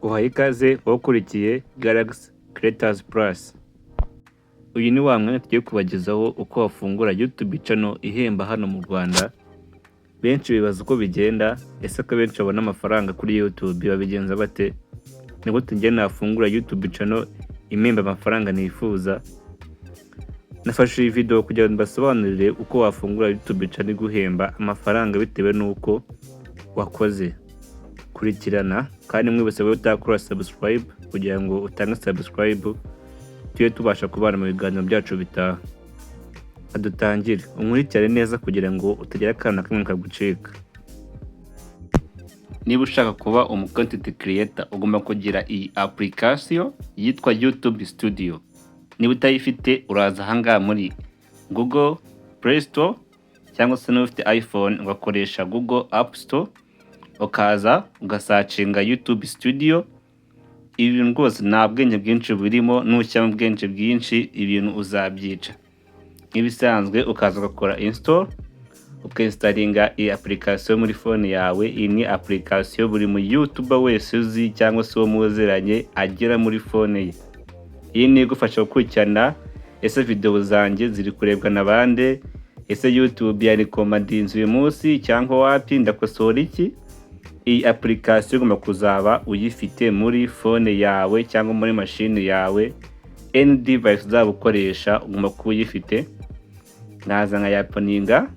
Uhaye ikaze wakurikiye Galaxy Creators Plus. Uyu ni wa mwanya tugiye kubagezaho uko wafungura YouTube channel ihemba hano mu Rwanda. Benshi bibaza uko bigenda, ese ko benshi babona amafaranga kuri YouTube babigenza bate? Ni gute njye nafungura YouTube channel impemba amafaranga nifuza? Nafashe iyi video kugira ngo mbasobanurire uko wafungura YouTube channel guhemba amafaranga bitewe nuko wakoze. Kurikirana kandi mwibutse wowe utakora subscribe kugira ngo utange subscribe tuye tubasha kubana mu biganiro byacu bitaha. Adutangire unkurikirane neza kugira ngo utagira akana kamwe kagucika. Niba ushaka kuba content creator ugomba kugira iyi application yitwa YouTube Studio. Niba utayifite uraza ahangaha muri Google Play Store cyangwa se niba ufite iPhone ugakoresha Google App Store ukaza ugasacinga YouTube Studio. Ibintu rwose nta bwenge bwinshi burimo, nushyira mu bwenge bwinshi ibintu uzabyica. Ibisanzwe ukaza ugakora install ukinstalinga iyi application muri phone yawe. Iyi ni application buri mu YouTuber wese uzi cyangwa se uwo muziranye agera muri phone ye. Iyi ni igufasha gukurikirana ese video zanjye ziri kurebwa n'abande, ese YouTube yarekomandinze uyu munsi cyangwa wapi ndakosora iki. Iyi application ugomba kuzaba uyifite muri phone yawe cyangwa muri machine yawe, any device uzaba ukoresha ugomba kuba uyifite. Naza nkayaponinga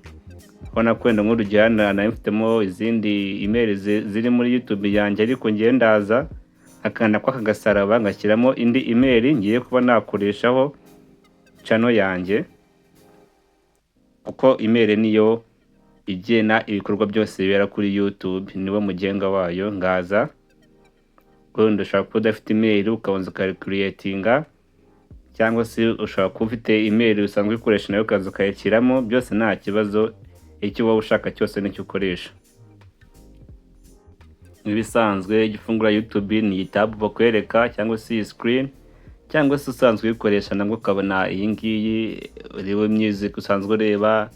ubona kwenda nk'urugero nayifitemo izindi email ziri muri YouTube yanjye, ariko ngiye ndaza akanda kwa kagasaraba ngashyiramo indi email ngiye kuba nakoreshaho channel yanjye, kuko email niyo igena ibikorwa byose bibera kuri YouTube, niwe mugenga wayo. Ngaza wenda ushobora kuba udafite email ukabanza ukayicreatinga, cyangwa se ushobora kuba ufite email usanzwe ukoresha nayo ukaza ukayishyiramo, byose nta kibazo. Icyo waba ushaka cyose nicyo ukoresha. Ibisanzwe igifungura YouTube ni tab bakwereka cyangwa se screen, cyangwa se usanzwe uyikoresha nabwo ukabona iyi ngiyi uriwe music usanzwe ureba,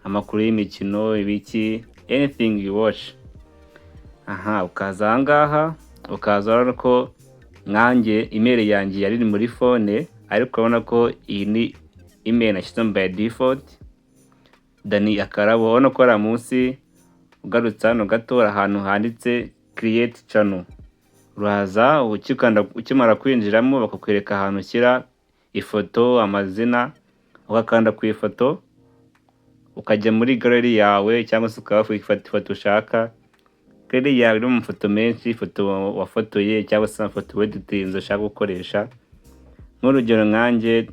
amakuru y'imikino, ibiki, anything you watch. Ukaza ahangaha ukaza urabona ko nkanjye email yanjye yari muri phone, ariko urabona ko iyi ni email nashyizemo by default. Dani akarabo ubona ko ari munsi, ugarutse hano gato ahantu handitse create channel. Uraza ukimara kwinjiramo bakakwereka ahantu ushyira ifoto, amazina, ugakanda ku ifoto ukajya muri gallery yawe, cyangwa se ukaba ufata ifoto ushaka. Gallery yawe irimo amafoto menshi, ifoto wafotoye cyangwa se amafoto weditinze ushaka gukoresha. Nk'urugero nkanjye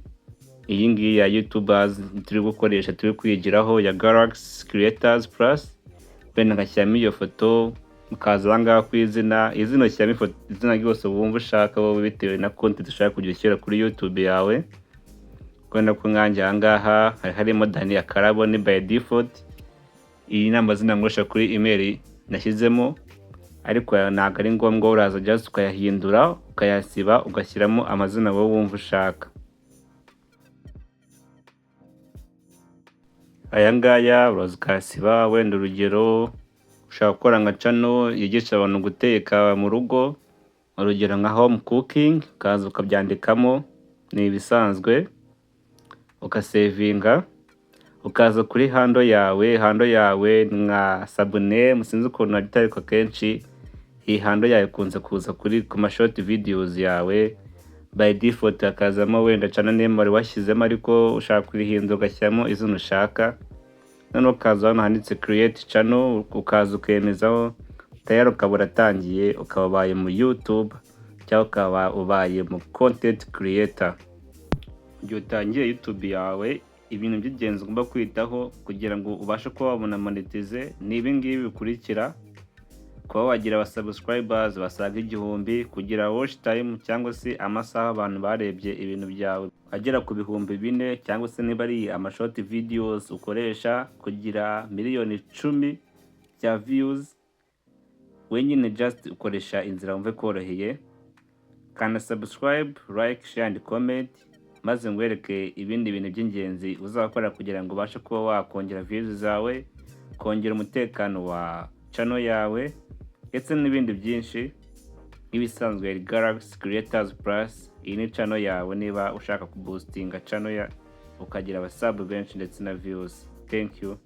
iyi ngiyi ya YouTubers turi gukoresha turi kwigiraho ya Galaxy Creators Plus, wenda ngashyiramo iyo foto. Ukaza ahangaha ku izina ushyiramo izina ryose wumva ushaka wowe bitewe na content ushaka kujya ushyira kuri YouTube yawe. Kubera ko nkanjye ahangaha harimo Dani Akarabo ni by default. Iyi ni amazina nkoresha kuri email nashyizemo, ariko ntabwo ari ngombwa. Uraza just ukayahindura ukayasiba ugashyiramo amazina wowe wumva ushaka. Aya ngaya uraza ukayasiba. Wenda urugero ushaka gukora nka channel yigisha abantu guteka mu rugo, urugero nka home cooking, ukaza ukabyandikamo. Ni ibisanzwe ukasevinga, ukaza kuri handle yawe nka sabune, musinzi ukuntu nagita, ariko kenshi iyi handle yawe kunze kuza kuri ku ma short videos yawe. By default akazamo wenda channel name wari washyizemo, ariko ushaka kurihindura ugashyiramo izina ushaka. Noneho ukaza hano handitse create channel, ukaza ukemezaho tayari, ukaba uratangiye, ukaba ubaye mu YouTube cyangwa ukaba ubaye mu content creator. Igihe utangiye YouTube yawe, ibintu by'ingenzi ugomba kwitaho kugira ngo ubashe kuba wabona monetize ni ibi ngibi bikurikira: kuba wagira aba subscribers basaga 1000, kugira watch time cyangwa se amasaha abantu barebye ibintu byawe agera ku 4,000, cyangwa se niba ari ama short videos ukoresha kugira miliyoni 10 ya views. Wenyine just ukoresha inzira wumve koroheye. Kana subscribe, like, share and comment, maze ngwereke ibindi bintu by'ingenzi uzakora kugira ngo ubashe kuba wakongera views zawe, kongera umutekano wa channel yawe, ndetse n'ibindi byinshi. nk'ibisanzwe yari Galaxy Creators Plus. Iyi ni channel yawe niba ushaka kuboostinga channel ukagira abasub benshi ndetse na views. Thank you.